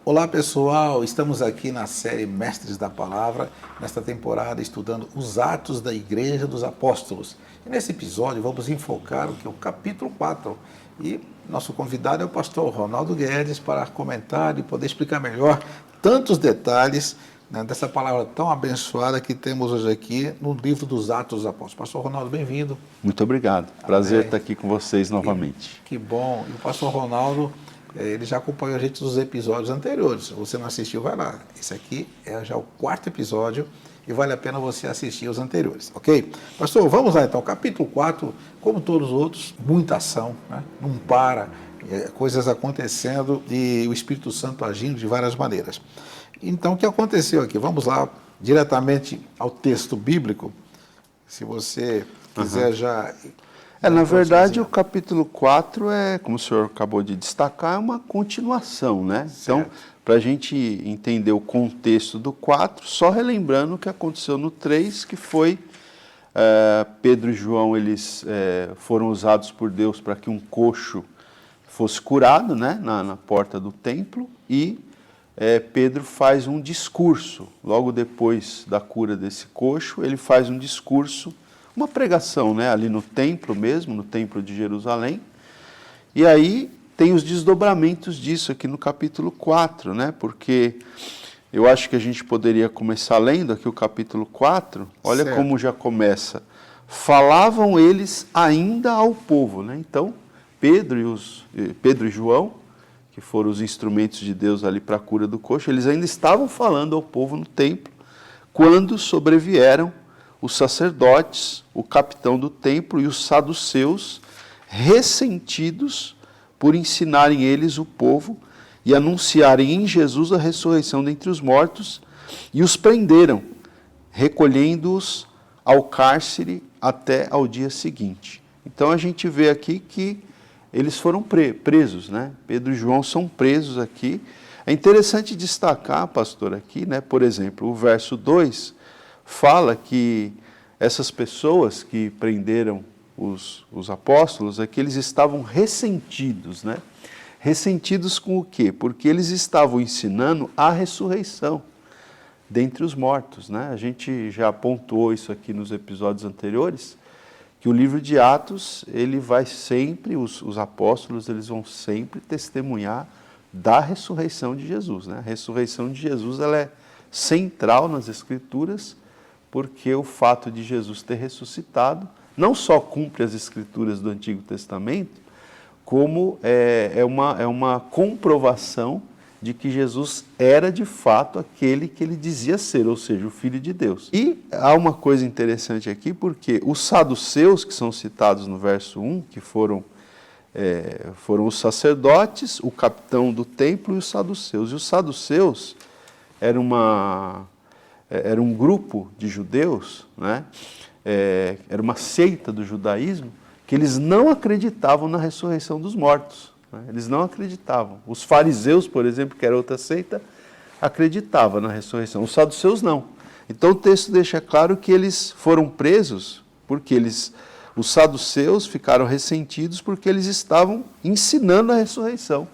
Olá pessoal, estamos aqui na série Mestres da Palavra, nesta temporada estudando os Atos da Igreja dos Apóstolos. E nesse episódio vamos enfocar o que é o capítulo 4. E nosso convidado é o pastor Ronaldo Guedes para comentar e poder explicar melhor tantos detalhes, né, dessa palavra tão abençoada que temos hoje aqui no livro dos Atos dos Apóstolos. Pastor Ronaldo, bem-vindo. Muito obrigado. Prazer estar aqui com vocês novamente. Que bom. E o pastor Ronaldo, ele já acompanhou a gente nos episódios anteriores. Se você não assistiu, vai lá. Esse aqui é já o 4º episódio e vale a pena você assistir os anteriores, ok? Pastor, vamos lá então. Capítulo 4, como todos os outros, muita ação, né? Não para, coisas acontecendo e o Espírito Santo agindo de várias maneiras. Então, o que aconteceu aqui? Vamos lá diretamente ao texto bíblico. Se você quiser já... Na verdade, o capítulo 4 é, como o senhor acabou de destacar, é uma continuação, né? Certo. Então, para a gente entender o contexto do 4, só relembrando o que aconteceu no 3, que foi Pedro e João, eles foram usados por Deus para que um coxo fosse curado, né, na porta do templo, e Pedro faz um discurso. Logo depois da cura desse coxo, ele faz um discurso, uma pregação, né, ali no templo mesmo, no templo de Jerusalém. E aí tem os desdobramentos disso aqui no capítulo 4, né, porque eu acho que a gente poderia começar lendo aqui o capítulo 4. Olha Certo. como já começa. Falavam eles ainda ao povo, né? Então, Pedro e João, que foram os instrumentos de Deus ali para a cura do coxo, eles ainda estavam falando ao povo no templo, quando sobrevieram os sacerdotes, o capitão do templo e os saduceus, ressentidos por ensinarem eles o povo e anunciarem em Jesus a ressurreição dentre os mortos, e os prenderam, recolhendo-os ao cárcere até ao dia seguinte. Então a gente vê aqui que eles foram presos, né? Pedro e João são presos aqui. É interessante destacar, pastor, aqui, né? Por exemplo, o verso 2 fala que essas pessoas que prenderam os apóstolos, que eles estavam ressentidos, né? Ressentidos com o quê? Porque eles estavam ensinando a ressurreição dentre os mortos, né? A gente já pontuou isso aqui nos episódios anteriores, que o livro de Atos, ele vai sempre, os apóstolos, eles vão sempre testemunhar da ressurreição de Jesus, né? A ressurreição de Jesus, ela é central nas Escrituras, porque o fato de Jesus ter ressuscitado não só cumpre as Escrituras do Antigo Testamento, como é uma comprovação de que Jesus era de fato aquele que ele dizia ser, ou seja, o Filho de Deus. E há uma coisa interessante aqui, porque os saduceus, que são citados no verso 1, que foram os sacerdotes, o capitão do templo e os saduceus. E os saduceus era um grupo de judeus, né? Era uma seita do judaísmo, que eles não acreditavam na ressurreição dos mortos. Eles não acreditavam. Os fariseus, por exemplo, que era outra seita, acreditavam na ressurreição. Os saduceus não. Então o texto deixa claro que eles foram presos porque os saduceus ficaram ressentidos porque eles estavam ensinando a ressurreição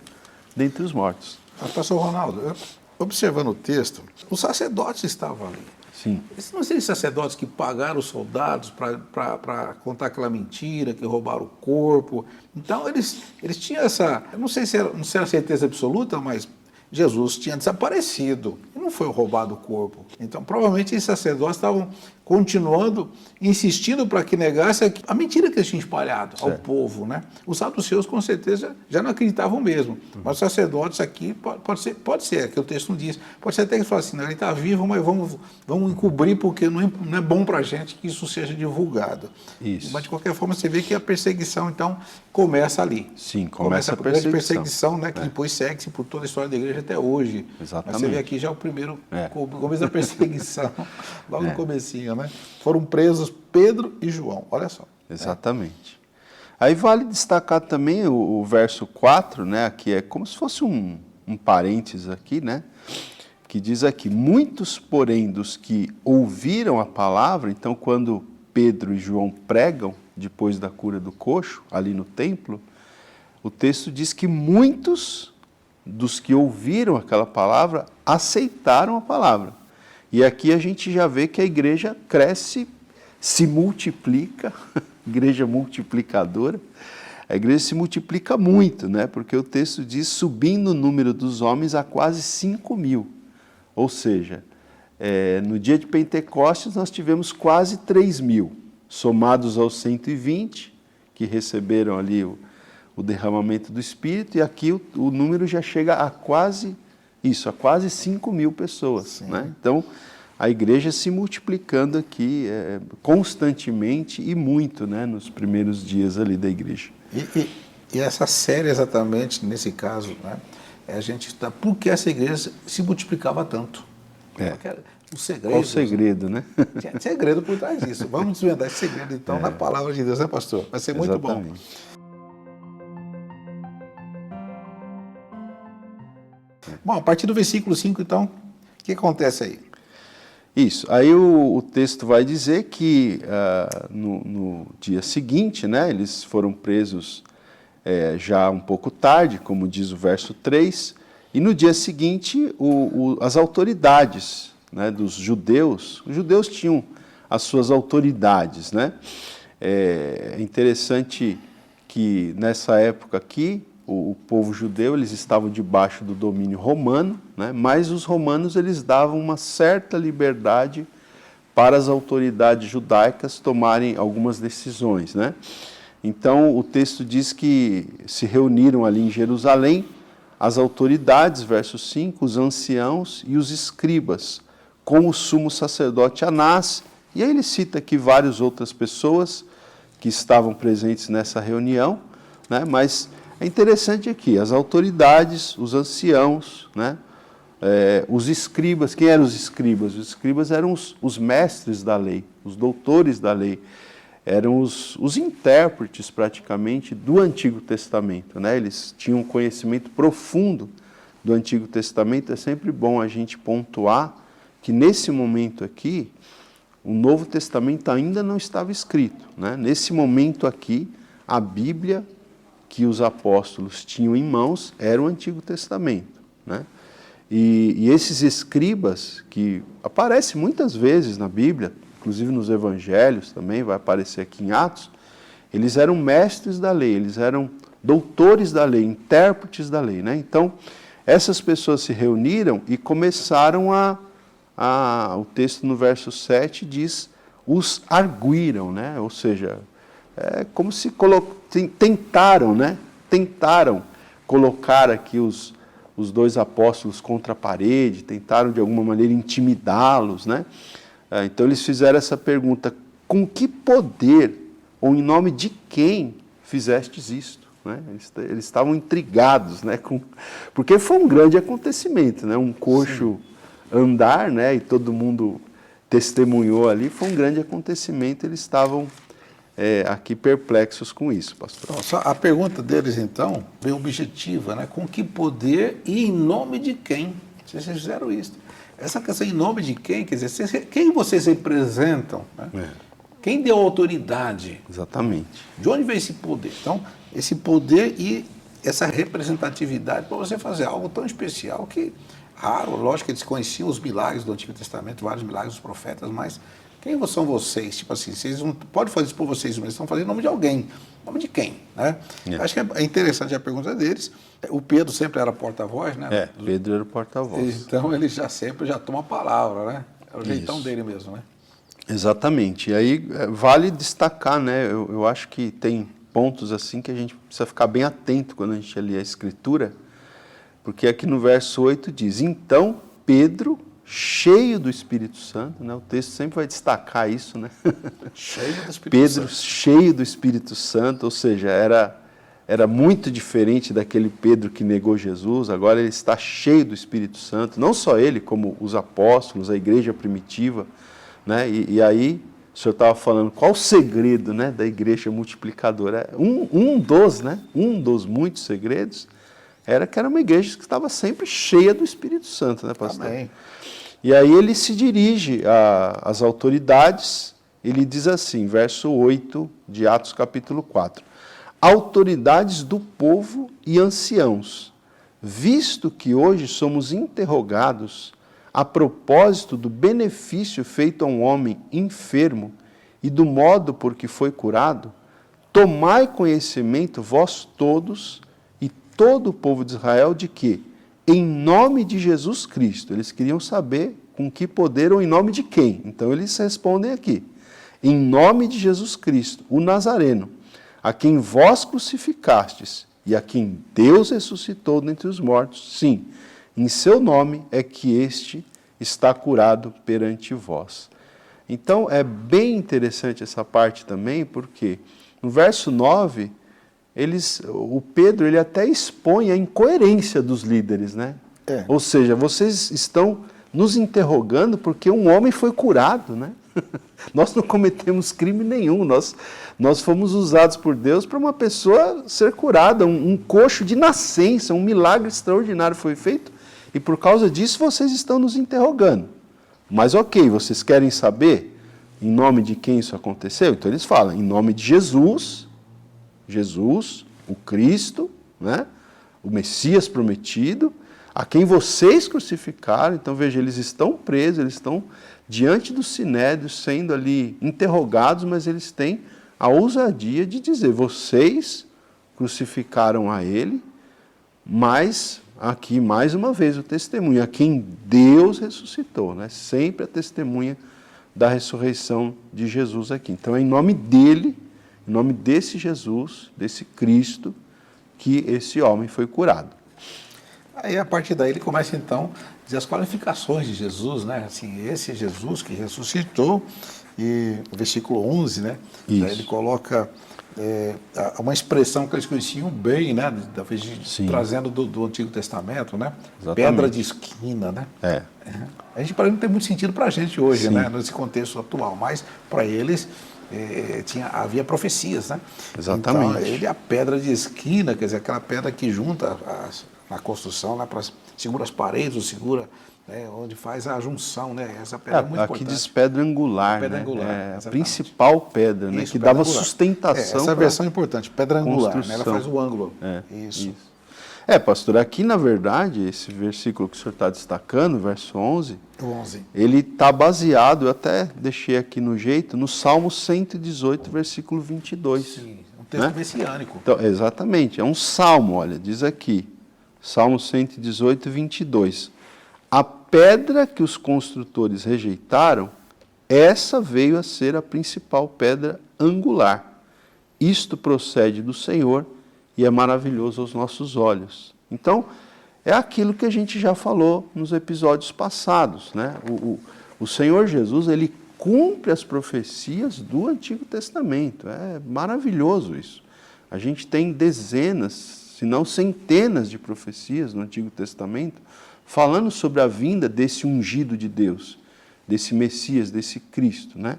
dentre os mortos. Pastor Ronaldo, observando o texto, os sacerdotes estavam ali. Sim. Esses não seriam sacerdotes que pagaram os soldados para contar aquela mentira, que roubaram o corpo. Então, eles tinham essa... Eu não sei se era certeza absoluta, mas Jesus tinha desaparecido e não foi roubado o corpo. Então, provavelmente, esses sacerdotes estavam continuando, insistindo para que negasse a mentira que eles tinham espalhado ao povo, né? Os saduceus, com certeza, já não acreditavam mesmo. Mas os sacerdotes aqui, pode ser, que o texto não diz. Pode ser até que ele fale assim, não, ele está vivo, mas vamos encobrir, porque não é bom para a gente que isso seja divulgado. Isso. Mas, de qualquer forma, você vê que a perseguição, então, começa ali. Sim, começa a perseguição, né, que depois segue-se por toda a história da igreja até hoje. Exatamente. Mas você vê aqui já o primeiro, o começo da perseguição, logo no comecinho, né? Foram presos Pedro e João, olha só. Exatamente. Aí vale destacar também o verso 4, né, que é como se fosse um parênteses aqui, né, que diz aqui, muitos, porém, dos que ouviram a palavra, então quando Pedro e João pregam, depois da cura do coxo, ali no templo, o texto diz que muitos dos que ouviram aquela palavra aceitaram a palavra. E aqui a gente já vê que a igreja cresce, se multiplica, igreja multiplicadora. A igreja se multiplica muito, né? Porque o texto diz, subindo o número dos homens a quase 5.000. Ou seja, no dia de Pentecostes nós tivemos quase 3.000, somados aos 120, que receberam ali o derramamento do Espírito, e aqui o número já chega a quase 5.000 pessoas. Né? Então, a igreja se multiplicando aqui constantemente e muito, né, nos primeiros dias ali da igreja. E essa série exatamente, nesse caso, né, a gente está... Por que essa igreja se multiplicava tanto? O segredo, qual o segredo, né? Tinha segredo por trás disso. Vamos desvendar esse segredo, então, na palavra de Deus, né, pastor? Vai ser muito bom. Bom, a partir do versículo 5, então, o que acontece aí? Isso. Aí o texto vai dizer que no dia seguinte, né, eles foram presos já um pouco tarde, como diz o verso 3, e no dia seguinte as autoridades, né, dos judeus, os judeus tinham as suas autoridades. Né? É interessante que nessa época aqui, o povo judeu, eles estavam debaixo do domínio romano, né? Mas os romanos eles davam uma certa liberdade para as autoridades judaicas tomarem algumas decisões. Né? Então, o texto diz que se reuniram ali em Jerusalém as autoridades, verso 5, os anciãos e os escribas, com o sumo sacerdote Anás, e aí ele cita aqui várias outras pessoas que estavam presentes nessa reunião, né? Mas é interessante aqui, as autoridades, os anciãos, né? Os escribas. Quem eram os escribas? Os escribas eram os mestres da lei, os doutores da lei, eram os intérpretes praticamente do Antigo Testamento. Né? Eles tinham um conhecimento profundo do Antigo Testamento. É sempre bom a gente pontuar que nesse momento aqui, o Novo Testamento ainda não estava escrito. Né? Nesse momento aqui, a Bíblia que os apóstolos tinham em mãos era o Antigo Testamento. Né? E esses escribas, que aparecem muitas vezes na Bíblia, inclusive nos Evangelhos também, vai aparecer aqui em Atos, eles eram mestres da lei, eles eram doutores da lei, intérpretes da lei. Né? Então, essas pessoas se reuniram e começaram o texto no verso 7 diz, os arguíram, né? Ou seja, como se tentaram, né? Tentaram colocar aqui os dois apóstolos contra a parede, tentaram de alguma maneira intimidá-los, né? Então eles fizeram essa pergunta, com que poder ou em nome de quem fizestes isto? Né? Eles estavam intrigados, né? Porque foi um grande acontecimento, né? Um coxo andar, né? E todo mundo testemunhou ali, foi um grande acontecimento, eles estavam aqui perplexos com isso, pastor. Então, só a pergunta deles, então, bem objetiva, né? Com que poder e em nome de quem vocês fizeram isso? Essa questão em nome de quem, quer dizer, quem vocês representam? Né? Quem deu autoridade? Exatamente. De onde veio esse poder? Então, esse poder e essa representatividade para você fazer algo tão especial que, raro, lógico que eles conheciam os milagres do Antigo Testamento, vários milagres dos profetas, mas quem são vocês? Tipo assim, vocês não podem fazer isso por vocês, mas estão fazendo em nome de alguém. Em nome de quem? Né? Acho que é interessante a pergunta deles. O Pedro sempre era porta-voz, né? Pedro era o porta-voz. Então ele já toma a palavra, né? É o jeitão dele mesmo, né? Exatamente. E aí vale destacar, né? Eu acho que tem pontos assim que a gente precisa ficar bem atento quando a gente lê a Escritura, porque aqui no verso 8 diz, então Pedro, cheio do Espírito Santo, né? O texto sempre vai destacar isso, né? Cheio do Espírito Pedro, Santo. cheio do Espírito Santo, ou seja, era muito diferente daquele Pedro que negou Jesus, agora ele está cheio do Espírito Santo, não só ele, como os apóstolos, a igreja primitiva, né? E aí, o senhor estava falando, qual o segredo, né, da igreja multiplicadora? Um dos muitos segredos era que era uma igreja que estava sempre cheia do Espírito Santo, né, pastor? Amém. E aí ele se dirige às autoridades, ele diz assim, verso 8 de Atos capítulo 4, autoridades do povo e anciãos, visto que hoje somos interrogados a propósito do benefício feito a um homem enfermo e do modo por que foi curado, tomai conhecimento vós todos e todo o povo de Israel de que, em nome de Jesus Cristo, eles queriam saber com que poder ou em nome de quem. Então eles respondem aqui, em nome de Jesus Cristo, o Nazareno, a quem vós crucificastes e a quem Deus ressuscitou dentre os mortos, sim, em seu nome é que este está curado perante vós. Então é bem interessante essa parte também, porque no verso 9, o Pedro ele até expõe a incoerência dos líderes, né? Ou seja, vocês estão nos interrogando porque um homem foi curado, né? Nós não cometemos crime nenhum, nós fomos usados por Deus para uma pessoa ser curada, um coxo de nascença, um milagre extraordinário foi feito, e por causa disso vocês estão nos interrogando. Mas ok, vocês querem saber em nome de quem isso aconteceu? Então eles falam, em nome de Jesus, o Cristo, né? O Messias prometido, a quem vocês crucificaram. Então veja, eles estão presos, eles estão diante do sinédrio, sendo ali interrogados, mas eles têm a ousadia de dizer, vocês crucificaram a ele, mas aqui mais uma vez o testemunho, a quem Deus ressuscitou, né? Sempre a testemunha da ressurreição de Jesus aqui. Então é em nome dele, em nome desse Jesus, desse Cristo, que esse homem foi curado. Aí a partir daí ele começa então a dizer as qualificações de Jesus, né? Assim, esse Jesus que ressuscitou, e o versículo 11, né? Isso. Ele coloca uma expressão que eles conheciam bem, né? Trazendo do Antigo Testamento, né? Exatamente. Pedra de esquina, né? A gente parece que não tem muito sentido para a gente hoje, né? Nesse contexto atual, mas para eles havia profecias, né? Exatamente. Então, ele é a pedra de esquina, quer dizer, aquela pedra que junta na construção, né, segura as paredes, ou segura, né, onde faz a junção, né? Essa pedra é muito aqui importante. diz pedra angular, Pedra né? angular, É a principal pedra, né? Isso, Que pedra dava angular. sustentação. Essa versão é importante, pedra angular, né? Ela construção. faz o ângulo. Isso. Pastor, aqui na verdade, esse versículo que o senhor está destacando, verso 11, O 11. ele está baseado, eu até deixei aqui no jeito, no Salmo 118, versículo 22. Sim, um texto messiânico. Então, exatamente, é um salmo, olha, diz aqui, Salmo 118, 22. A pedra que os construtores rejeitaram, essa veio a ser a principal pedra angular. Isto procede do Senhor e é maravilhoso aos nossos olhos. Então, é aquilo que a gente já falou nos episódios passados, né? O Senhor Jesus, ele cumpre as profecias do Antigo Testamento. É maravilhoso isso. A gente tem dezenas, se não centenas de profecias no Antigo Testamento falando sobre a vinda desse ungido de Deus, desse Messias, desse Cristo, né?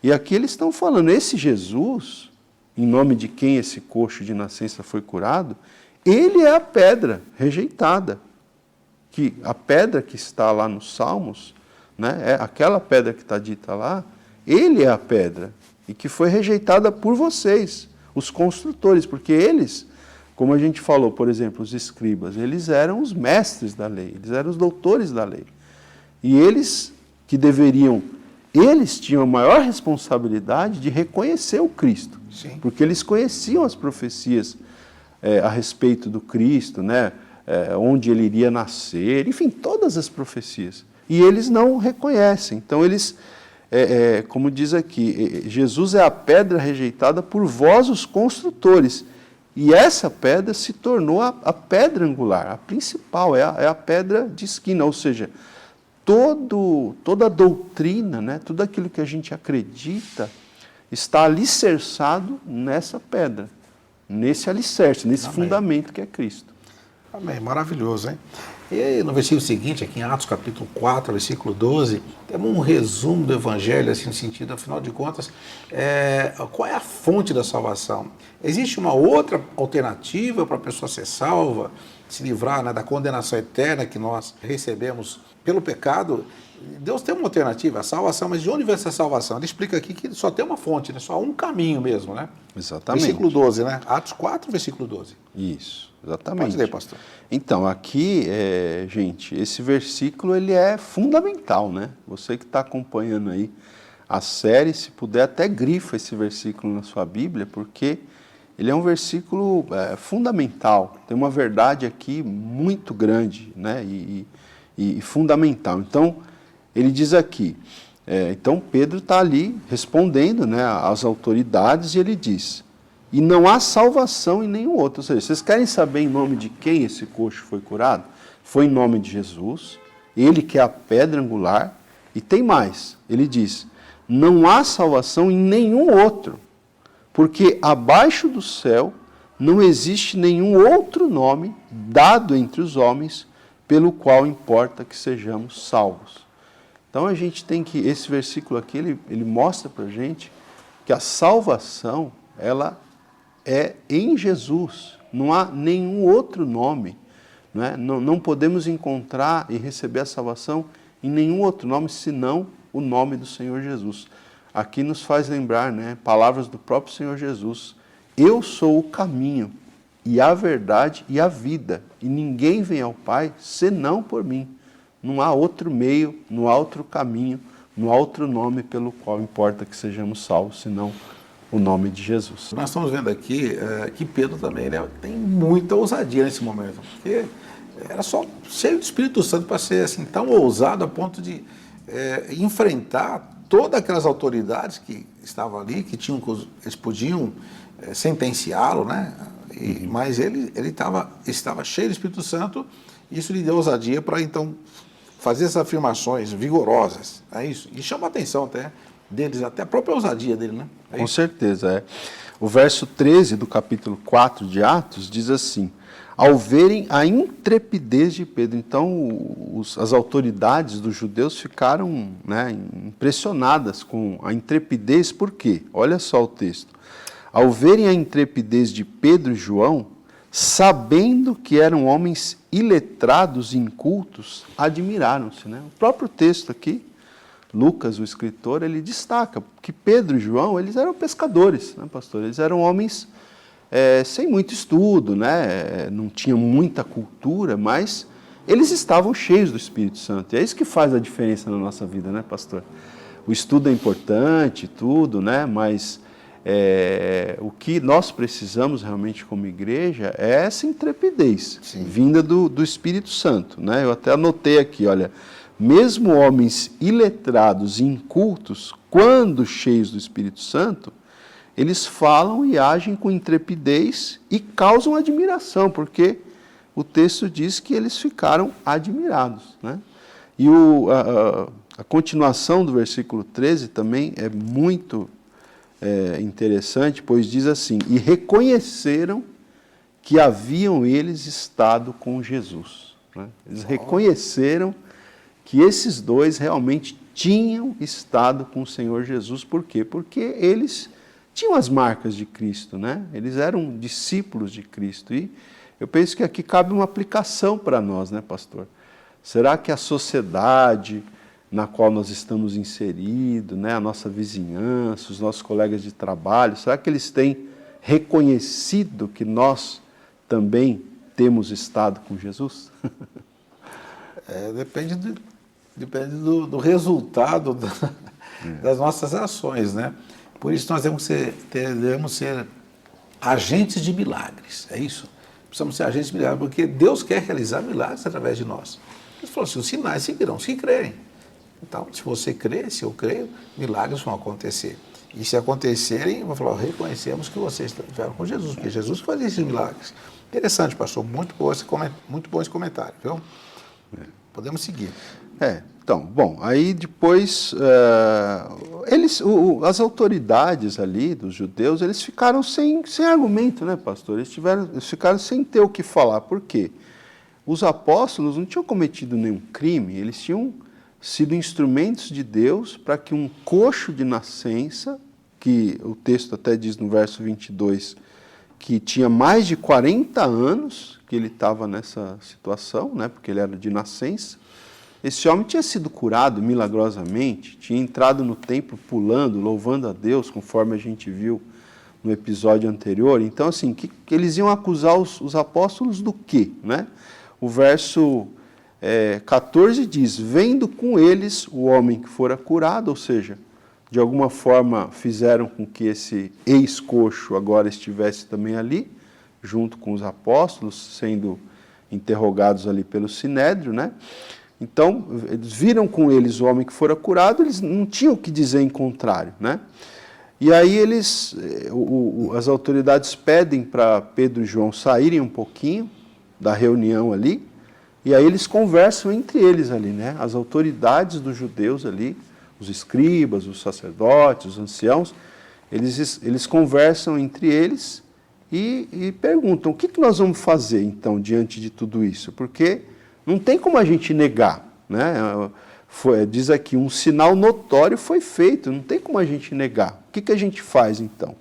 E aqui eles estão falando, esse Jesus, em nome de quem esse coxo de nascença foi curado, ele é a pedra rejeitada. Que a pedra que está lá nos Salmos, né, é aquela pedra que está dita lá, ele é a pedra, e que foi rejeitada por vocês, os construtores, porque eles, como a gente falou, por exemplo, os escribas, eles eram os mestres da lei, eles eram os doutores da lei. E eles tinham a maior responsabilidade de reconhecer o Cristo. Sim. Porque eles conheciam as profecias a respeito do Cristo, né? Onde ele iria nascer, enfim, todas as profecias. E eles não reconhecem. Então, eles, como diz aqui, Jesus é a pedra rejeitada por vós, os construtores. E essa pedra se tornou a pedra angular, a principal, é a pedra de esquina, ou seja, toda a doutrina, né, tudo aquilo que a gente acredita, está alicerçado nessa pedra, nesse alicerce, nesse Amém. Fundamento que é Cristo. Amém, maravilhoso, hein? E aí, no versículo seguinte, aqui em Atos capítulo 4, versículo 12, temos um resumo do Evangelho, assim, no sentido, afinal de contas, qual é a fonte da salvação? Existe uma outra alternativa para a pessoa ser salva, se livrar, né, da condenação eterna que nós recebemos pelo pecado, Deus tem uma alternativa, a salvação, mas de onde vem essa salvação? Ele explica aqui que só tem uma fonte, né? Só um caminho mesmo, né? Exatamente. Versículo 12, né? Atos 4, versículo 12. Isso, exatamente. Pode ler, pastor. Então, aqui, gente, esse versículo ele é fundamental, né? Você que está acompanhando aí a série, se puder, até grifa esse versículo na sua Bíblia, porque ele é um versículo fundamental. Tem uma verdade aqui muito grande, né? E fundamental. Então, ele diz aqui, então Pedro está ali respondendo, né, às autoridades e ele diz, e não há salvação em nenhum outro. Ou seja, vocês querem saber em nome de quem esse coxo foi curado? Foi em nome de Jesus, ele que é a pedra angular, e tem mais, ele diz, não há salvação em nenhum outro, porque abaixo do céu não existe nenhum outro nome dado entre os homens pelo qual importa que sejamos salvos. Então a gente tem que, esse versículo aqui, ele mostra para a gente que a salvação, ela é em Jesus, não há nenhum outro nome, né? Não podemos encontrar e receber a salvação em nenhum outro nome, senão o nome do Senhor Jesus. Aqui nos faz lembrar, né, palavras do próprio Senhor Jesus, eu sou o caminho, e a verdade e a vida, e ninguém vem ao Pai senão por mim. Não há outro meio, não há outro caminho, não há outro nome pelo qual importa que sejamos salvos, senão o nome de Jesus. Nós estamos vendo aqui que Pedro também tem muita ousadia nesse momento, porque era só cheio do Espírito Santo para ser assim, tão ousado a ponto de enfrentar todas aquelas autoridades que estavam ali, que eles podiam sentenciá-lo, né? Mas ele estava cheio do Espírito Santo, e isso lhe deu ousadia para então fazer essas afirmações vigorosas, é isso? E chama a atenção até deles, até a própria ousadia dele, né? Com certeza, O verso 13 do capítulo 4 de Atos diz assim, ao verem a intrepidez de Pedro, então as autoridades dos judeus ficaram, né, impressionadas com a intrepidez, por quê? Olha só o texto. Ao verem a intrepidez de Pedro e João, sabendo que eram homens iletrados e incultos, admiraram-se, né? O próprio texto aqui, Lucas, o escritor, ele destaca que Pedro e João, eles eram pescadores, né, pastor? Eles eram homens sem muito estudo, né? Não tinham muita cultura, mas eles estavam cheios do Espírito Santo. E é isso que faz a diferença na nossa vida, né, pastor? O estudo é importante, tudo, né? Mas o que nós precisamos realmente como igreja é essa intrepidez, sim, vinda do Espírito Santo, né? Eu até anotei aqui, olha, mesmo homens iletrados e incultos, quando cheios do Espírito Santo, eles falam e agem com intrepidez e causam admiração, porque o texto diz que eles ficaram admirados, né? E a continuação do versículo 13 também é muito interessante, pois diz assim, e reconheceram que haviam eles estado com Jesus, né? Eles reconheceram que esses dois realmente tinham estado com o Senhor Jesus. Por quê? Porque eles tinham as marcas de Cristo, né? Eles eram discípulos de Cristo. E eu penso que aqui cabe uma aplicação para nós, né, pastor? Será que a sociedade na qual nós estamos inseridos, né, a nossa vizinhança, os nossos colegas de trabalho, será que eles têm reconhecido que nós também temos estado com Jesus? Depende do resultado das nossas ações, né? Por isso nós devemos ser agentes de milagres, é isso? Precisamos ser agentes de milagres, porque Deus quer realizar milagres através de nós. Ele falou assim, os sinais seguirão os que crerem. Então, se você crê, se eu creio, milagres vão acontecer. E se acontecerem, eu vou falar, reconhecemos que vocês estiveram com Jesus, porque Jesus fazia esses milagres. Interessante, pastor, muito bom esse comentário, viu? Podemos seguir. Então, bom, aí depois, as autoridades ali dos judeus, eles ficaram sem argumento, né, pastor? Eles ficaram sem ter o que falar. Por quê? Os apóstolos não tinham cometido nenhum crime, eles tinham sido instrumentos de Deus para que um coxo de nascença, que o texto até diz no verso 22, que tinha mais de 40 anos que ele estava nessa situação, né, porque ele era de nascença, Esse homem tinha sido curado milagrosamente, tinha entrado no templo pulando, louvando a Deus, conforme a gente viu no episódio anterior. Então, assim, que eles iam acusar os apóstolos do quê, né? O verso 14 diz, vendo com eles o homem que fora curado, ou seja, de alguma forma fizeram com que esse ex-coxo agora estivesse também ali, junto com os apóstolos, sendo interrogados ali pelo Sinédrio, né? Então, eles viram com eles o homem que fora curado, eles não tinham o que dizer em contrário, né? E aí as autoridades pedem para Pedro e João saírem um pouquinho da reunião ali, e aí eles conversam entre eles ali, né? As autoridades dos judeus ali, os escribas, os sacerdotes, os anciãos, eles conversam entre eles e perguntam, o que nós vamos fazer então diante de tudo isso? Porque não tem como a gente negar, né? Diz aqui, um sinal notório foi feito, não tem como a gente negar. O que a gente faz então?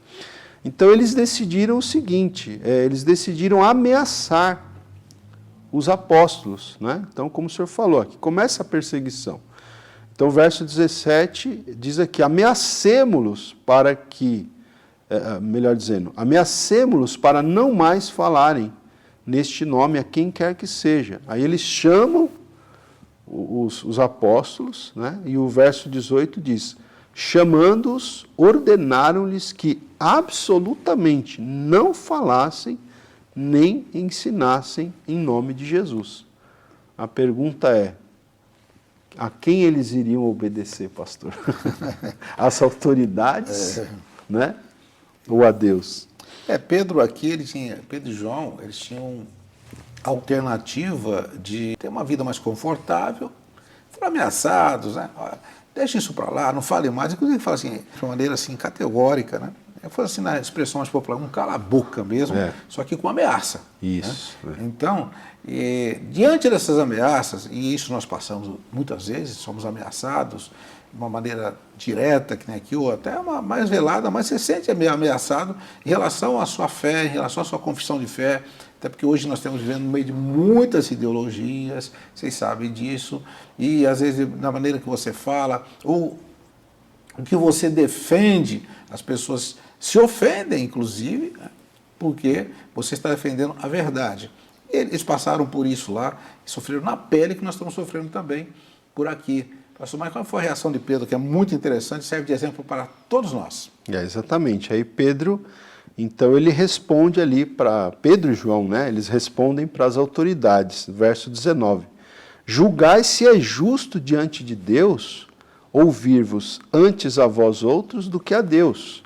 Então eles decidiram o seguinte, eles decidiram ameaçar os apóstolos, né? Então, como o senhor falou, aqui começa a perseguição. Então, o verso 17 diz aqui, ameacemo-los para que, melhor dizendo, ameacemo-los para não mais falarem neste nome a quem quer que seja. Aí eles chamam os apóstolos, né? E o verso 18 diz, chamando-os, ordenaram-lhes que absolutamente não falassem nem ensinassem em nome de Jesus. A pergunta é, a quem eles iriam obedecer, pastor? Às autoridades, né? Ou a Deus? Pedro e João, eles tinham a alternativa de ter uma vida mais confortável, foram ameaçados, né? Deixa isso para lá, não fale mais. Inclusive, fala assim, de uma maneira assim, categórica, né? Foi assim na expressão mais popular, um cala-boca mesmo, só que com ameaça. Isso. Né? Então, diante dessas ameaças, e isso nós passamos muitas vezes, somos ameaçados de uma maneira direta, que nem aqui, ou até uma mais velada, mas você sente ameaçado em relação à sua fé, em relação à sua confissão de fé, até porque hoje nós estamos vivendo no meio de muitas ideologias, vocês sabem disso, e às vezes na maneira que você fala, ou o que você defende, as pessoas se ofendem, inclusive, né, porque você está defendendo a verdade. Eles passaram por isso lá e sofreram na pele que nós estamos sofrendo também por aqui. Pastor, mas qual foi a reação de Pedro, que é muito interessante, serve de exemplo para todos nós? Exatamente. Aí Pedro, então ele responde ali para Pedro e João, né? Eles respondem para as autoridades, verso 19. Julgai se é justo diante de Deus ouvir-vos antes a vós outros do que a Deus.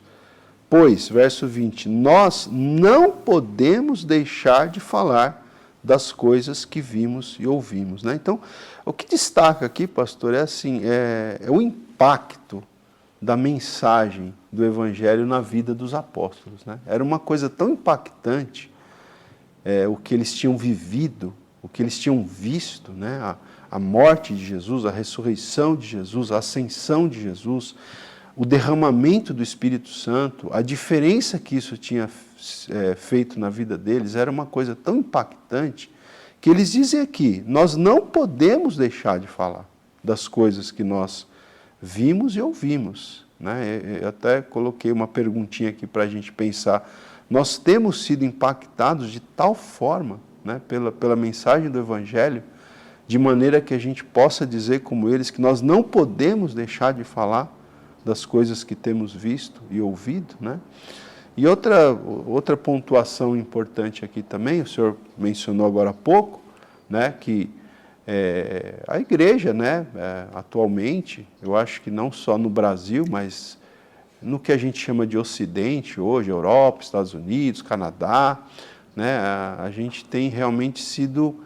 Pois, verso 20, nós não podemos deixar de falar das coisas que vimos e ouvimos, né? Então, o que destaca aqui, pastor, é assim, é o impacto da mensagem do Evangelho na vida dos apóstolos, né? Era uma coisa tão impactante o que eles tinham vivido, o que eles tinham visto, né? A morte de Jesus, a ressurreição de Jesus, a ascensão de Jesus, o derramamento do Espírito Santo, a diferença que isso tinha feito na vida deles, era uma coisa tão impactante que eles dizem aqui, nós não podemos deixar de falar das coisas que nós vimos e ouvimos, né? Eu até coloquei uma perguntinha aqui para a gente pensar, nós temos sido impactados de tal forma, né, pela mensagem do Evangelho, de maneira que a gente possa dizer como eles que nós não podemos deixar de falar das coisas que temos visto e ouvido, né? E outra pontuação importante aqui também, o senhor mencionou agora há pouco, né, que a igreja, né, atualmente, eu acho que não só no Brasil, mas no que a gente chama de Ocidente hoje, Europa, Estados Unidos, Canadá, né, a gente tem realmente sido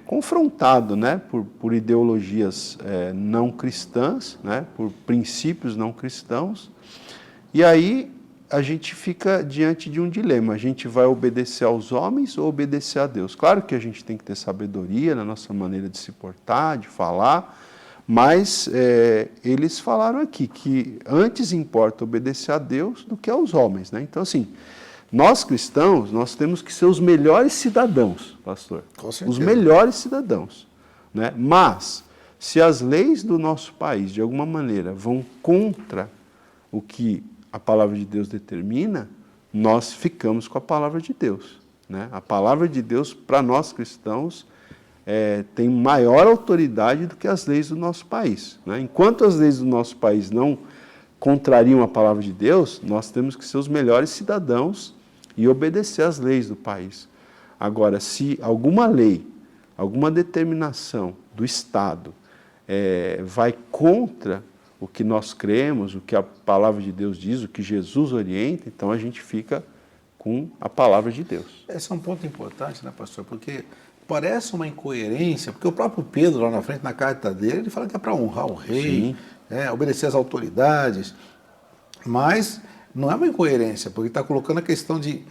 confrontado, né, por ideologias não cristãs, né, por princípios não cristãos, e aí a gente fica diante de um dilema, a gente vai obedecer aos homens ou obedecer a Deus? Claro que a gente tem que ter sabedoria na nossa maneira de se portar, de falar, mas eles falaram aqui que antes importa obedecer a Deus do que aos homens, né? Então, assim, nós cristãos, nós temos que ser os melhores cidadãos, pastor. Com certeza. Os melhores cidadãos, né? Mas se as leis do nosso país, de alguma maneira, vão contra o que a palavra de Deus determina, nós ficamos com a palavra de Deus, né? A palavra de Deus, para nós cristãos, tem maior autoridade do que as leis do nosso país, né? Enquanto as leis do nosso país não contrariam a palavra de Deus, nós temos que ser os melhores cidadãos e obedecer às leis do país. Agora, se alguma lei, alguma determinação do Estado vai contra o que nós cremos, o que a palavra de Deus diz, o que Jesus orienta, então a gente fica com a palavra de Deus. Esse é um ponto importante, né, pastor? Porque parece uma incoerência, porque o próprio Pedro, lá na frente, na carta dele, ele fala que é para honrar o rei, obedecer às autoridades, mas não é uma incoerência, porque está colocando a questão de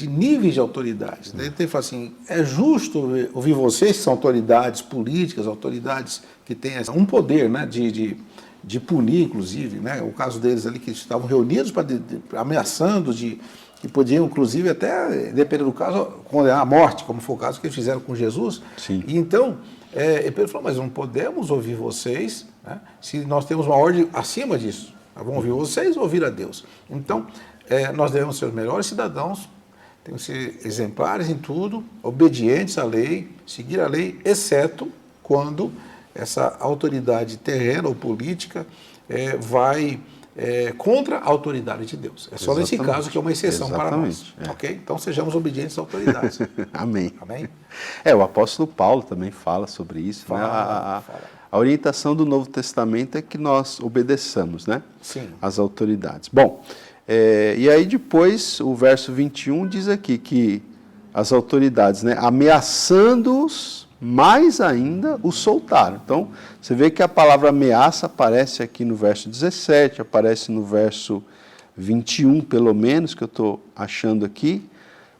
níveis de autoridades. Né? Ele fala assim, é justo ouvir vocês, que são autoridades políticas, autoridades que têm um poder, né, de punir, inclusive, né? O caso deles ali que estavam reunidos ameaçando que podiam, inclusive, até, dependendo do caso, condenar a morte, como foi o caso que eles fizeram com Jesus. Sim. E então, Pedro falou, mas não podemos ouvir vocês, né, se nós temos uma ordem acima disso. Vamos ouvir vocês ou ouvir a Deus? Então, nós devemos ser os melhores cidadãos, temos que ser exemplares em tudo, obedientes à lei, seguir a lei, exceto quando essa autoridade terrena ou política vai contra a autoridade de Deus. É só nesse caso que é uma exceção para nós. Ok? Então sejamos obedientes às autoridades. Amém. Amém? O apóstolo Paulo também fala sobre isso. Né? A orientação do Novo Testamento é que nós obedeçamos, né? Sim. Às autoridades. Bom, e aí depois o verso 21 diz aqui que as autoridades, né, ameaçando-os, mais ainda o soltaram. Então, você vê que a palavra ameaça aparece aqui no verso 17, aparece no verso 21, pelo menos, que eu estou achando aqui,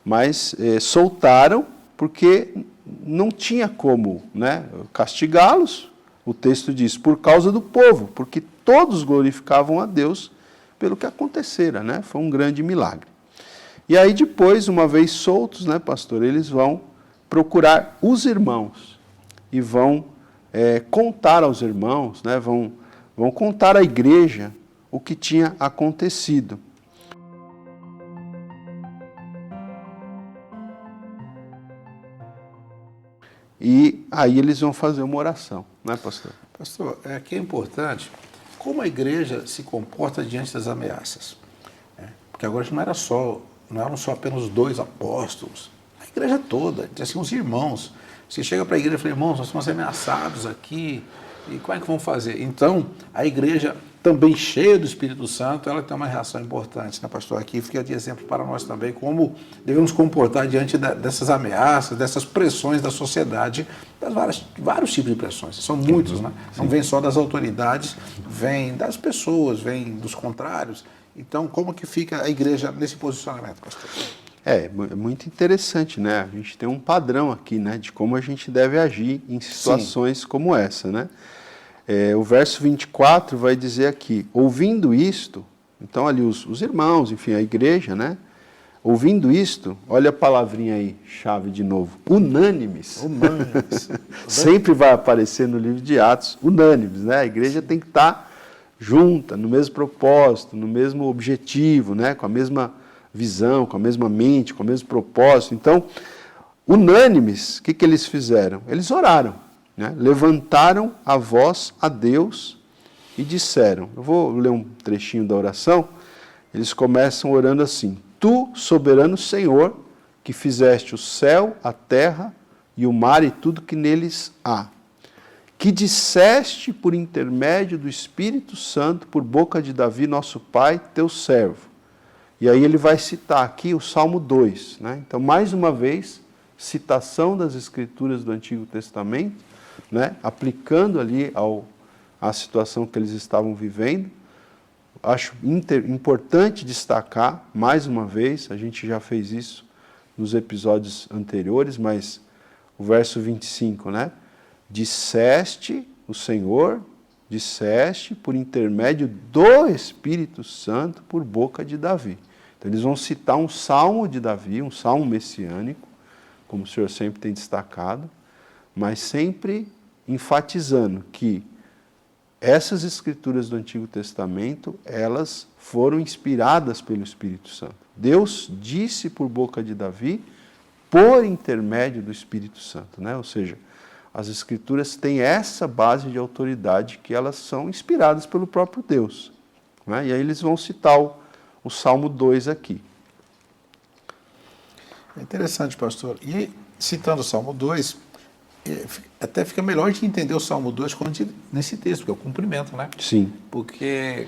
mas soltaram porque não tinha como, né, castigá-los. O texto diz, por causa do povo, porque todos glorificavam a Deus pelo que acontecera, né? Foi um grande milagre. E aí depois, uma vez soltos, né, pastor, eles vão procurar os irmãos e vão contar aos irmãos, né, vão contar à igreja o que tinha acontecido. E aí eles vão fazer uma oração, né, pastor? Pastor, aqui é importante como a igreja se comporta diante das ameaças. Porque agora não eram só apenas os 2 apóstolos, a igreja toda, assim, os irmãos. Você chega para a igreja e fala, irmãos, nós somos ameaçados aqui, e como é que vamos fazer? Então, a igreja, também cheia do Espírito Santo, ela tem uma reação importante, né, pastor? Aqui fica de exemplo para nós também, como devemos comportar diante dessas ameaças, dessas pressões da sociedade, vários tipos de pressões, são muitos, né? Não vem só das autoridades, vem das pessoas, vem dos contrários. Então, como que fica a igreja nesse posicionamento, pastor? É muito interessante, né? A gente tem um padrão aqui, né, de como a gente deve agir em situações como essa, né? O verso 24 vai dizer aqui, ouvindo isto, então ali os irmãos, enfim, a igreja, né? Ouvindo isto, olha a palavrinha aí, chave de novo, unânimes. Unânimes. Sempre vai aparecer no livro de Atos, unânimes, né? A igreja tem que estar junta, no mesmo propósito, no mesmo objetivo, né? Com a mesma visão, com a mesma mente, com o mesmo propósito. Então, unânimes, o que eles fizeram? Eles oraram, né? Levantaram a voz a Deus e disseram, eu vou ler um trechinho da oração, eles começam orando assim, Tu, soberano Senhor, que fizeste o céu, a terra e o mar e tudo que neles há, que disseste por intermédio do Espírito Santo, por boca de Davi, nosso pai, teu servo. E aí ele vai citar aqui o Salmo 2. Né? Então, mais uma vez, citação das Escrituras do Antigo Testamento, né? Aplicando ali à situação que eles estavam vivendo. Acho importante destacar, mais uma vez, a gente já fez isso nos episódios anteriores, mas o verso 25, né? Disseste, o Senhor, disseste por intermédio do Espírito Santo por boca de Davi. Então eles vão citar um salmo de Davi, um salmo messiânico, como o Senhor sempre tem destacado, mas sempre enfatizando que essas escrituras do Antigo Testamento, elas foram inspiradas pelo Espírito Santo. Deus disse por boca de Davi, por intermédio do Espírito Santo, né? Ou seja, as escrituras têm essa base de autoridade que elas são inspiradas pelo próprio Deus, né? E aí eles vão citar o Salmo 2 aqui. É interessante, pastor. E citando o Salmo 2, até fica melhor de entender o Salmo 2 nesse texto, porque é o cumprimento, né? Sim. Porque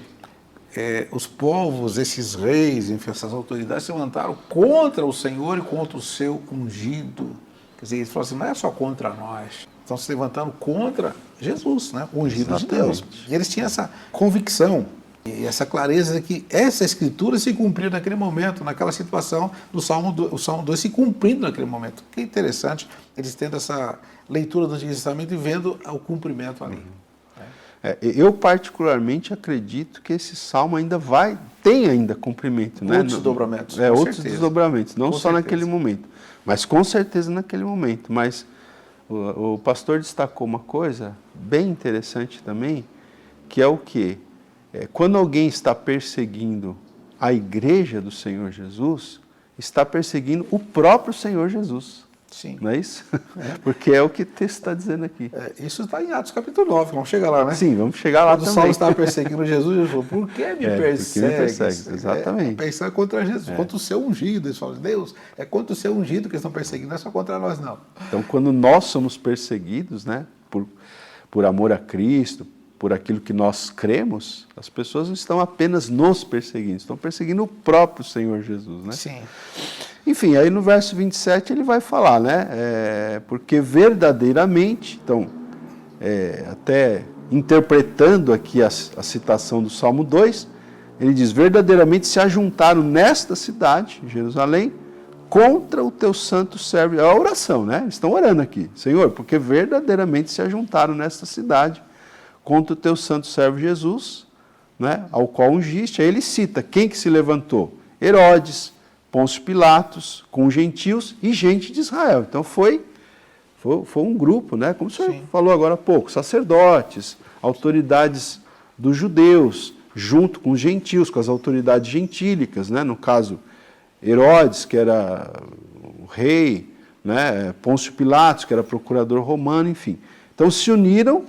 os povos, esses reis, enfim, essas autoridades se levantaram contra o Senhor e contra o seu ungido. Quer dizer, eles falaram assim, não é só contra nós. Estão se levantando contra Jesus, né? O ungido de Deus. E eles tinham essa convicção e essa clareza de que essa escritura se cumpriu naquele momento, naquela situação do Salmo 2, o Salmo 2 se cumprindo naquele momento. Que interessante eles tendo essa leitura do Antigo Testamento e vendo o cumprimento ali. Eu particularmente acredito que esse salmo ainda tem ainda cumprimento, né? Outros desdobramentos. Outros desdobramentos, não Com só certeza. naquele momento, mas com certeza naquele momento. Mas o pastor destacou uma coisa bem interessante também, que é o quê? Quando alguém está perseguindo a igreja do Senhor Jesus, está perseguindo o próprio Senhor Jesus. Sim. Não é isso? Porque é o que o texto está dizendo aqui. Isso está em Atos capítulo 9, vamos chegar lá, né? Sim, vamos chegar lá Quando também. Saulo estava perseguindo Jesus, ele falou, por que me persegue? Porque me persegue, exatamente. Pensando contra Jesus, contra o seu ungido. Eles falam, Deus, é contra o seu ungido que eles estão perseguindo, não é só contra nós, não. Então, quando nós somos perseguidos, né, por amor a Cristo, por aquilo que nós cremos, as pessoas não estão apenas nos perseguindo, estão perseguindo o próprio Senhor Jesus, né? Sim. Enfim, aí no verso 27 ele vai falar, né? Porque verdadeiramente, então, até interpretando aqui a citação do Salmo 2, ele diz, verdadeiramente se ajuntaram nesta cidade, Jerusalém, contra o teu santo servo. É a oração, né? Eles estão orando aqui. Senhor, porque verdadeiramente se ajuntaram nesta cidade, contra o teu santo servo Jesus, né? Ao qual ungiste. Aí ele cita, quem que se levantou? Herodes, Pôncio Pilatos, com gentios e gente de Israel. Então foi um grupo, né? Como o senhor falou agora há pouco, sacerdotes, autoridades dos judeus, junto com os gentios, com as autoridades gentílicas, né? No caso, Herodes, que era o rei, né? Pôncio Pilatos, que era procurador romano, enfim. Então se uniram,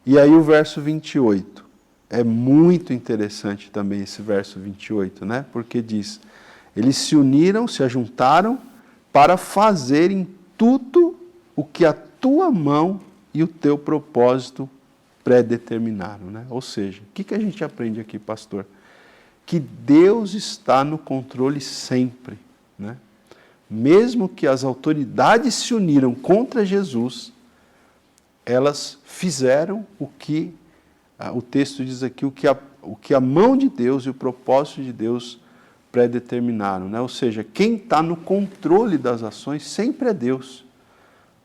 e aí o verso 28. É muito interessante também esse verso 28, né? Porque diz, eles se uniram, se ajuntaram para fazerem tudo o que a tua mão e o teu propósito predeterminaram, né? Ou seja, o que a gente aprende aqui, pastor? Que Deus está no controle sempre, né? Mesmo que as autoridades se uniram contra Jesus, elas fizeram o que o texto diz aqui, o que a mão de Deus e o propósito de Deus predeterminaram, né? Ou seja, quem está no controle das ações sempre é Deus.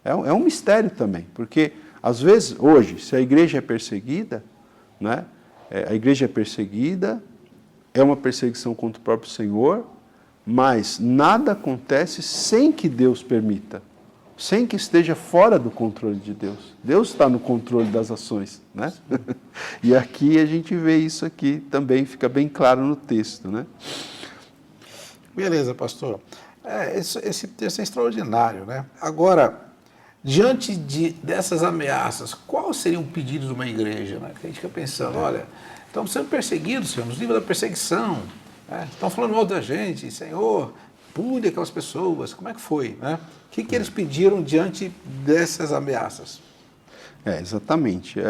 É um mistério também, porque às vezes, hoje, se a igreja é perseguida, né? A igreja é perseguida, é uma perseguição contra o próprio Senhor, mas nada acontece sem que Deus permita, sem que esteja fora do controle de Deus. Deus está no controle das ações, né? E aqui a gente vê isso aqui também, fica bem claro no texto, né? Beleza, pastor. Esse texto é extraordinário, né? Agora, diante dessas ameaças, qual seria um pedido de uma igreja, né? Que a gente fica pensando, olha, estamos sendo perseguidos, Senhor, nos livros da perseguição, né? Estão falando mal da gente, Senhor, pune aquelas pessoas, como é que foi, né? O que eles pediram diante dessas ameaças? Exatamente.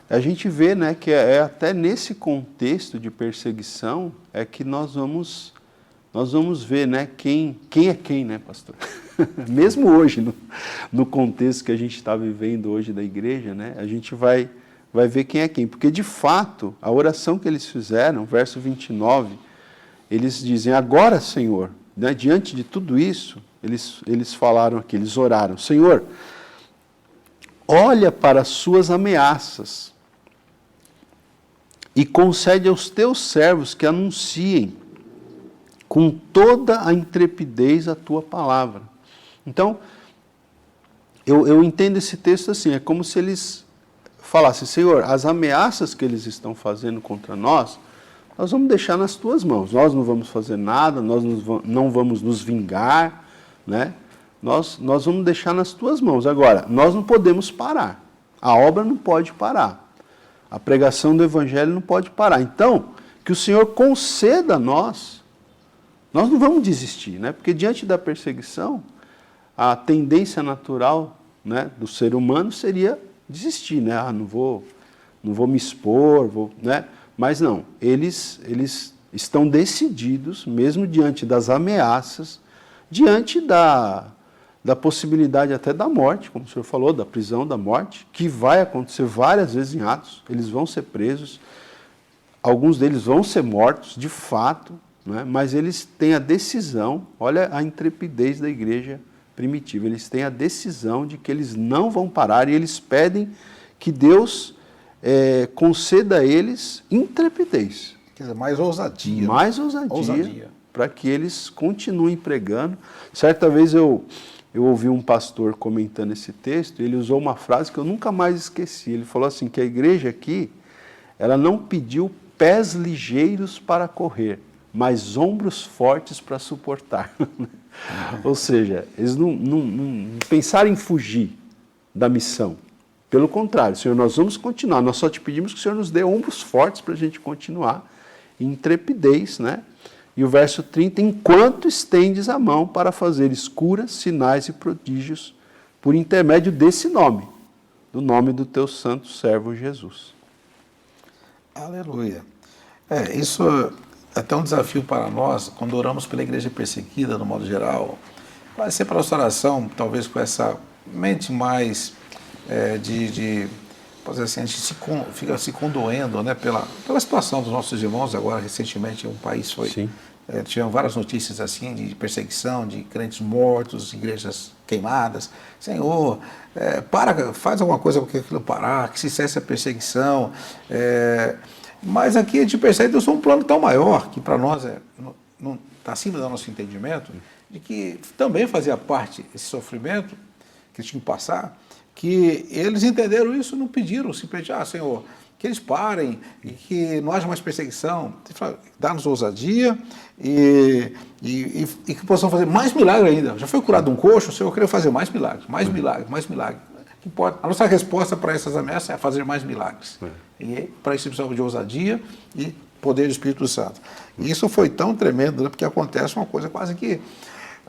A gente vê, né, que até nesse contexto de perseguição é que nós vamos ver, né, quem é quem, né, pastor? Mesmo hoje, no contexto que a gente está vivendo hoje da igreja, né, a gente vai ver quem é quem. Porque, de fato, a oração que eles fizeram, verso 29, eles dizem, agora, Senhor, né, diante de tudo isso, eles falaram aqui, eles oraram, Senhor, olha para as suas ameaças e concede aos teus servos que anunciem com toda a intrepidez a tua palavra. Então, eu entendo esse texto assim, é como se eles falassem, Senhor, as ameaças que eles estão fazendo contra nós vamos deixar nas tuas mãos. Nós não vamos fazer nada, nós não vamos nos vingar, né? Nós vamos deixar nas tuas mãos. Agora, nós não podemos parar. A obra não pode parar. A pregação do Evangelho não pode parar. Então, que o Senhor conceda a nós não vamos desistir, né? Porque diante da perseguição, a tendência natural, né, do ser humano seria desistir, né? Não vou me expor, né? Mas não, eles estão decididos, mesmo diante das ameaças, diante da possibilidade até da morte, como o senhor falou, da prisão, da morte, que vai acontecer várias vezes em Atos, eles vão ser presos, alguns deles vão ser mortos, de fato, né? Mas eles têm a decisão, olha a intrepidez da igreja primitiva, eles têm a decisão de que eles não vão parar e eles pedem que Deus conceda a eles intrepidez. Quer dizer, mais ousadia. Mais ousadia. Para que eles continuem pregando. Certa vez eu ouvi um pastor comentando esse texto, e ele usou uma frase que eu nunca mais esqueci. Ele falou assim, que a igreja aqui, ela não pediu pés ligeiros para correr, mas ombros fortes para suportar. Ou seja, eles não pensaram em fugir da missão. Pelo contrário, Senhor, nós vamos continuar, nós só te pedimos que o Senhor nos dê ombros fortes para a gente continuar, intrepidez, né? E o verso 30, enquanto estendes a mão para fazer curas, sinais e prodígios, por intermédio desse nome, do nome do teu santo servo Jesus. Aleluia. Isso é até um desafio para nós, quando oramos pela igreja perseguida, no modo geral, vai ser para a nossa oração, talvez com essa mente mais pode dizer assim, a gente fica se condoendo, né, pela situação dos nossos irmãos. Agora, recentemente, um país foi... tinham várias notícias assim de perseguição, de crentes mortos, igrejas queimadas. Senhor, faz alguma coisa para que aquilo parar, que se cesse a perseguição. Mas aqui a gente percebe que Deus tem um plano tão maior, que para nós não está acima do nosso entendimento, de que também fazia parte esse sofrimento que eles tinham que passar, que eles entenderam isso e não pediram simplesmente, Senhor, que eles parem e que não haja mais perseguição, dá-nos ousadia e que possam fazer mais milagres ainda. Já foi curado um coxo, o Senhor queria fazer mais milagres, mais milagres, mais milagres. A nossa resposta para essas ameaças é fazer mais milagres. E para isso precisamos de ousadia e poder do Espírito Santo. E isso foi tão tremendo, né, porque acontece uma coisa quase que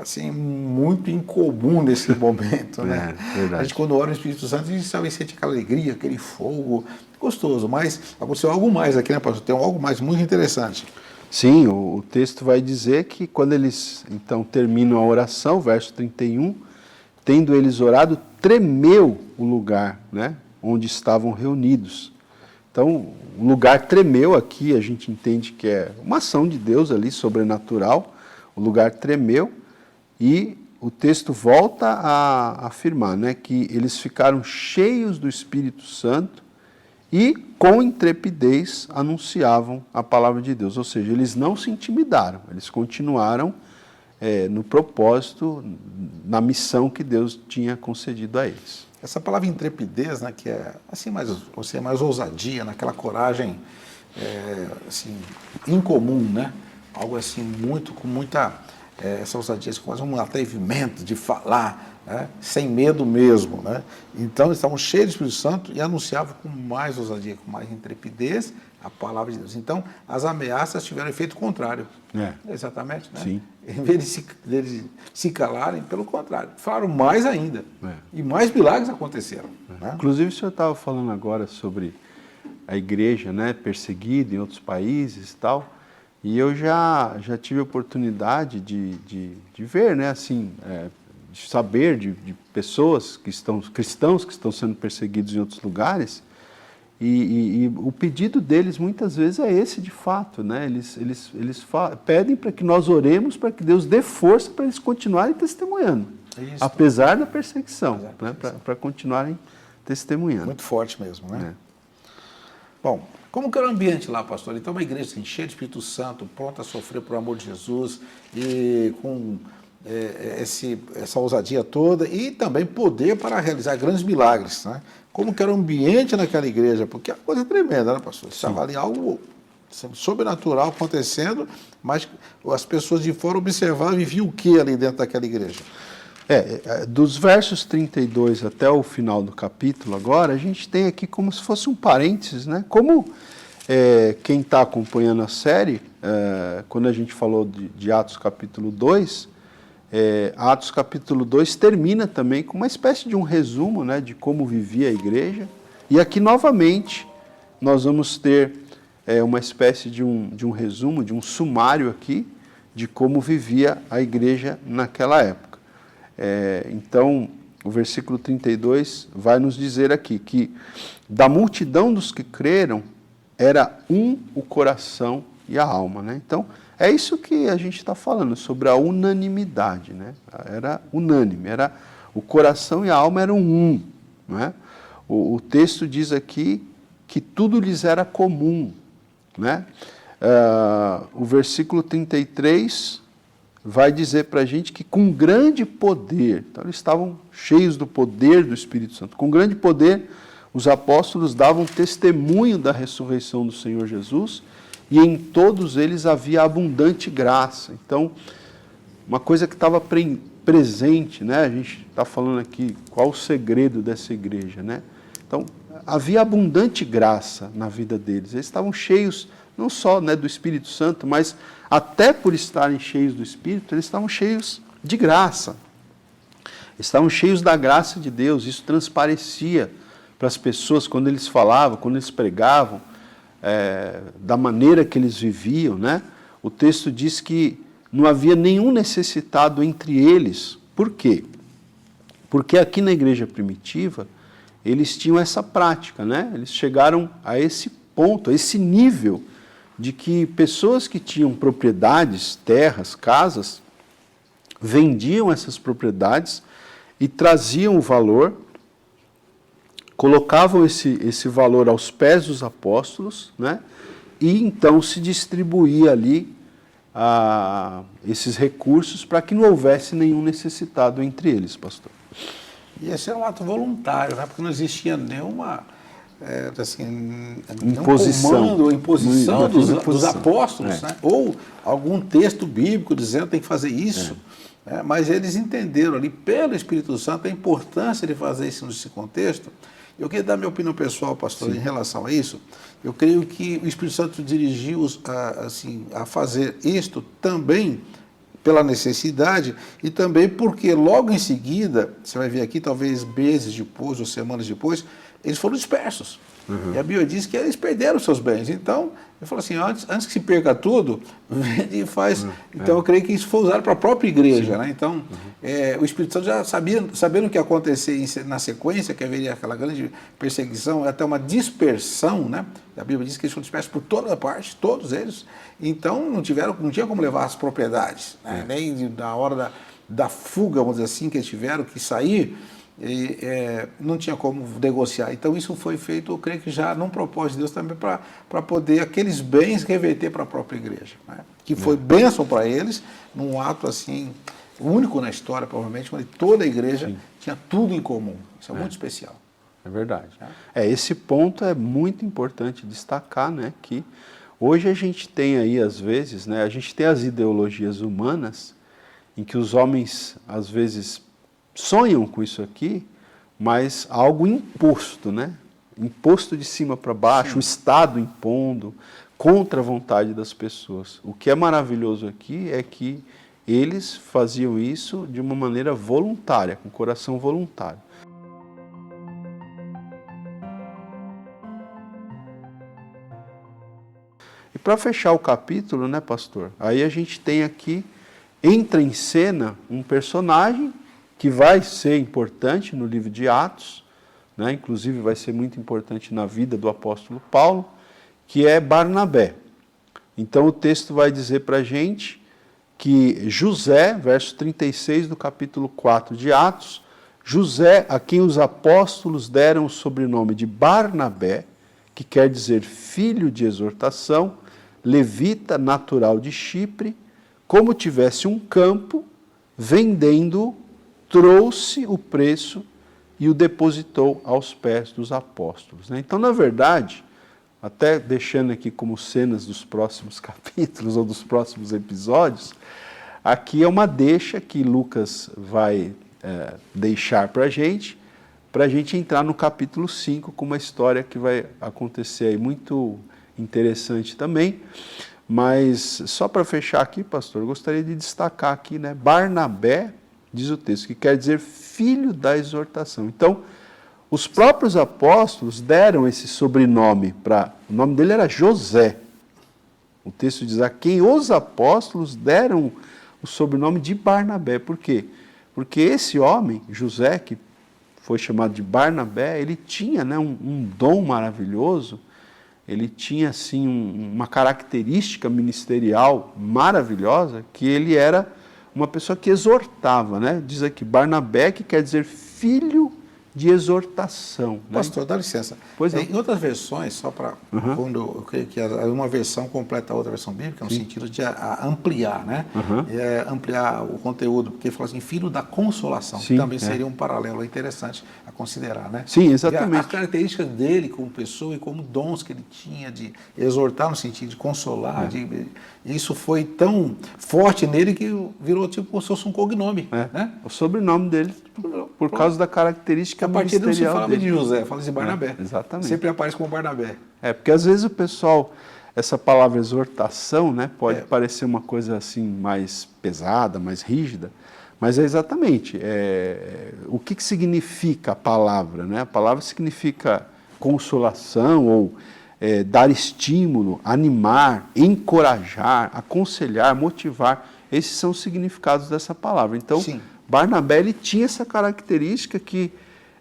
assim, muito incomum nesse momento, né? A gente, quando ora no Espírito Santo, a gente sabe, sente aquela alegria, aquele fogo gostoso, mas aconteceu algo mais aqui, né, pastor? Tem algo mais muito interessante. Sim, o texto vai dizer que quando eles, então, terminam a oração, verso 31, tendo eles orado, tremeu o lugar, né, onde estavam reunidos. Então, o lugar tremeu aqui, a gente entende que é uma ação de Deus ali, sobrenatural, o lugar tremeu. E o texto volta a afirmar, né, que eles ficaram cheios do Espírito Santo e com intrepidez anunciavam a palavra de Deus. Ou seja, eles não se intimidaram, eles continuaram no propósito, na missão que Deus tinha concedido a eles. Essa palavra intrepidez, né, que é assim, mais ousadia, naquela coragem assim, incomum, né? Algo assim, com muita... essa ousadia, quase um atrevimento de falar, né, sem medo mesmo, né? Então, eles estavam cheios do Espírito Santo e anunciavam com mais ousadia, com mais intrepidez a palavra de Deus. Então, as ameaças tiveram efeito contrário. Exatamente, né? Sim. Em vez de se calarem, pelo contrário, falaram mais ainda. E mais milagres aconteceram. Né? Inclusive, o senhor estava falando agora sobre a igreja, né, perseguida em outros países e tal. E eu já tive a oportunidade de ver, né, assim, de saber de pessoas cristãos que estão sendo perseguidos em outros lugares, e o pedido deles muitas vezes é esse de fato, né? Eles pedem para que nós oremos para que Deus dê força para eles continuarem testemunhando, apesar da perseguição, né, para continuarem testemunhando. Muito forte mesmo, né? Bom, como que era o ambiente lá, pastor? Então, uma igreja assim, cheia de Espírito Santo, pronta a sofrer por amor de Jesus e com essa ousadia toda e também poder para realizar grandes milagres, né? Como que era o ambiente naquela igreja, porque é uma coisa tremenda, né, pastor? Estava ali algo sobrenatural acontecendo, mas as pessoas de fora observavam e viam o que ali dentro daquela igreja? Dos versos 32 até o final do capítulo agora, a gente tem aqui como se fosse um parênteses, né? Como quem está acompanhando a série, quando a gente falou de Atos capítulo 2, Atos capítulo 2 termina também com uma espécie de um resumo, né, de como vivia a igreja. E aqui, novamente, nós vamos ter uma espécie de um resumo, de um sumário aqui, de como vivia a igreja naquela época. Então, o versículo 32 vai nos dizer aqui que da multidão dos que creram, era o coração e a alma, né? Então, é isso que a gente está falando, sobre a unanimidade, né? Era unânime, o coração e a alma eram um, né? O texto diz aqui que tudo lhes era comum, né? O versículo 33 vai dizer para a gente que com grande poder, então eles estavam cheios do poder do Espírito Santo, com grande poder os apóstolos davam testemunho da ressurreição do Senhor Jesus, e em todos eles havia abundante graça. Então, uma coisa que estava presente, né? A gente está falando aqui qual o segredo dessa igreja, né? Então, havia abundante graça na vida deles. Eles estavam cheios, não só, né, do Espírito Santo, mas até por estarem cheios do Espírito, eles estavam cheios de graça. Estavam cheios da graça de Deus. Isso transparecia para as pessoas quando eles falavam, quando eles pregavam, da maneira que eles viviam, né? O texto diz que não havia nenhum necessitado entre eles. Por quê? Porque aqui na igreja primitiva, eles tinham essa prática, né? Eles chegaram a esse ponto, a esse nível, de que pessoas que tinham propriedades, terras, casas, vendiam essas propriedades e traziam o valor, colocavam esse valor aos pés dos apóstolos, né? E então se distribuía ali esses recursos para que não houvesse nenhum necessitado entre eles, pastor. E esse era um ato voluntário, né? Porque não existia nenhuma imposição dos apóstolos, né? Ou algum texto bíblico dizendo que tem que fazer isso. Mas eles entenderam ali, pelo Espírito Santo, a importância de fazer isso nesse contexto. Eu queria dar minha opinião pessoal, pastor, em relação a isso. Eu creio que o Espírito Santo dirigiu-os a fazer isto também pela necessidade e também porque logo em seguida, você vai ver aqui, talvez meses depois ou semanas depois, eles foram dispersos. E a Bíblia diz que eles perderam seus bens. Então, ele falou assim, antes que se perca tudo, vende e faz. Então, eu creio que isso foi usado para a própria igreja. Né? Então, o Espírito Santo já sabendo o que ia acontecer na sequência, que haveria aquela grande perseguição, até uma dispersão, né? A Bíblia diz que eles foram dispersos por toda a parte, todos eles. Então, não tinha como levar as propriedades. Né? Nem na hora da fuga, vamos dizer assim, que eles tiveram que sair, não tinha como negociar. Então isso foi feito, eu creio que já num propósito de Deus também para poder aqueles bens reverter para a própria igreja, né? Que foi bênção para eles, num ato assim, único na história, provavelmente, onde toda a igreja tinha tudo em comum. Isso é muito especial. É verdade. Esse ponto é muito importante destacar, né? Que hoje a gente tem aí, às vezes, né? A gente tem as ideologias humanas em que os homens, às vezes, sonham com isso aqui, mas algo imposto, né? Imposto de cima para baixo, o Estado impondo, contra a vontade das pessoas. O que é maravilhoso aqui é que eles faziam isso de uma maneira voluntária, com coração voluntário. E para fechar o capítulo, né, pastor? Aí a gente tem aqui, entra em cena um personagem que vai ser importante no livro de Atos, né? Inclusive vai ser muito importante na vida do apóstolo Paulo, que é Barnabé. Então o texto vai dizer para a gente que José, verso 36 do capítulo 4 de Atos, José, a quem os apóstolos deram o sobrenome de Barnabé, que quer dizer filho de exortação, levita natural de Chipre, como tivesse um campo, vendendo, trouxe o preço e o depositou aos pés dos apóstolos. Né? Então, na verdade, até deixando aqui como cenas dos próximos capítulos ou dos próximos episódios, aqui é uma deixa que Lucas vai deixar para a gente entrar no capítulo 5 com uma história que vai acontecer aí muito interessante também. Mas só para fechar aqui, pastor, eu gostaria de destacar aqui, né, Barnabé, diz o texto, que quer dizer filho da exortação. Então, os próprios apóstolos deram esse sobrenome para... O nome dele era José. O texto diz, a quem os apóstolos deram o sobrenome de Barnabé. Por quê? Porque esse homem, José, que foi chamado de Barnabé, ele tinha, né, um dom maravilhoso, ele tinha assim, uma característica ministerial maravilhosa, que ele era uma pessoa que exortava. Né? Diz aqui, Barnabé, que quer dizer filho de exortação. Né? Pastor, dá licença. Pois não. Em outras versões, só para quando eu creio que uma versão completa a outra versão bíblica, no sentido de ampliar, né? Ampliar o conteúdo, porque fala assim, filho da consolação, que também seria um paralelo interessante a considerar, né? Sim, exatamente. As características dele como pessoa e como dons que ele tinha de exortar no sentido de consolar, isso foi tão forte nele que virou tipo como se fosse um cognome. Né? O sobrenome dele, por causa da característica a partir não se falava dele. de José, fala de Barnabé. Exatamente. Sempre aparece como Barnabé. Porque às vezes o pessoal, essa palavra exortação, né, pode parecer uma coisa assim mais pesada, mais rígida, mas é exatamente o que significa a palavra, né? A palavra significa consolação ou dar estímulo, animar, encorajar, aconselhar, motivar. Esses são os significados dessa palavra. Então, sim, Barnabé ele tinha essa característica que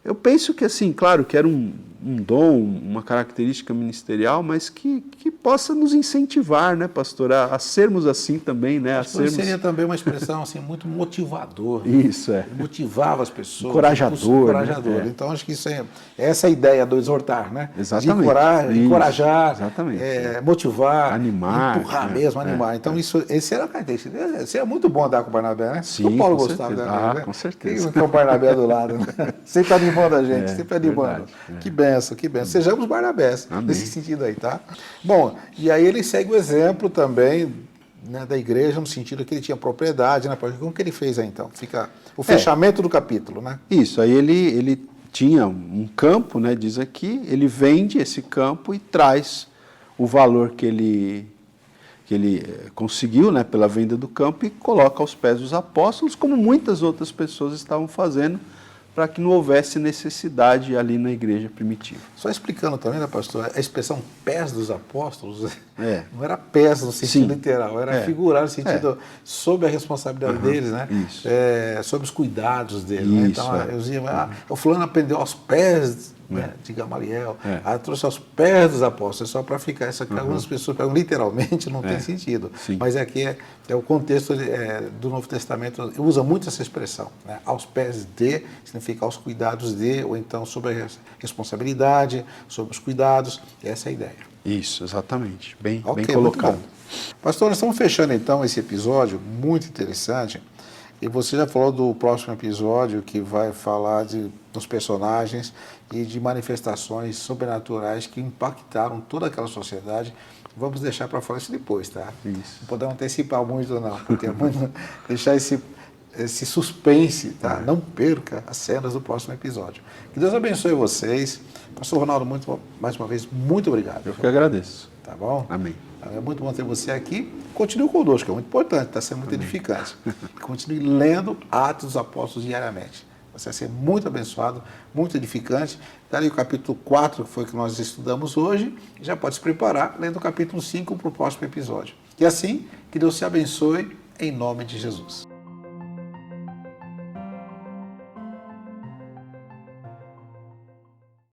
eu penso que, assim, claro, que era um dom, uma característica ministerial, mas que possa nos incentivar, né, pastor, a sermos assim também, né? Seria também uma expressão assim, muito motivadora. Isso, motivava as pessoas. Encorajador. Encorajador. Né? Então, acho que isso essa é a ideia do exortar, né? Exatamente. De encorajar, exatamente. Motivar, animar. Empurrar mesmo, animar. Então, esse era a característica. Seria muito bom andar com o Barnabé, né? Sim, o Paulo gostava dela, né? Com certeza. Tem o Barnabé do lado, né? Sempre animando a gente, sempre animando. Que benção, que benção. Sejamos Barnabés, nesse sentido aí, tá? Bom, e aí ele segue o exemplo também, né, da igreja, no sentido que ele tinha propriedade, né? Como que ele fez aí, então? Fica o fechamento do capítulo, né? Isso, aí ele tinha um campo, né, diz aqui, ele vende esse campo e traz o valor que ele conseguiu, né, pela venda do campo e coloca aos pés dos apóstolos, como muitas outras pessoas estavam fazendo, para que não houvesse necessidade ali na igreja primitiva. Só explicando também, né, pastor, a expressão pés dos apóstolos, não era pés no sentido literal, era figurar no sentido sob a responsabilidade deles, né? Sob os cuidados deles. Né? Então, eu dizia, o fulano aprendeu aos pés de Gamaliel, trouxe aos pés dos apóstolos, só para ficar, algumas pessoas pegam literalmente, não tem sentido. Sim. Mas aqui é o contexto do Novo Testamento, usa muito essa expressão, né? Aos pés de, significa aos cuidados de, ou então sobre a responsabilidade, sobre os cuidados, essa é a ideia. Isso, exatamente, bem colocado. Pastor, nós estamos fechando então esse episódio, muito interessante, e você já falou do próximo episódio que vai falar dos personagens e de manifestações sobrenaturais que impactaram toda aquela sociedade. Vamos deixar para falar isso depois, tá? Isso. Não podemos antecipar muito não, porque deixar esse suspense, tá? Não perca as cenas do próximo episódio. Que Deus abençoe vocês. Pastor Ronaldo, mais uma vez, muito obrigado. Eu que agradeço. Tá bom? Amém. É muito bom ter você aqui. Continue conosco, é muito importante, está sendo muito edificante. Continue lendo Atos dos Apóstolos diariamente. Você vai ser muito abençoado, muito edificante. Está ali o capítulo 4, que foi o que nós estudamos hoje. Já pode se preparar, lendo o capítulo 5 para o próximo episódio. E assim, que Deus te abençoe, em nome de Jesus.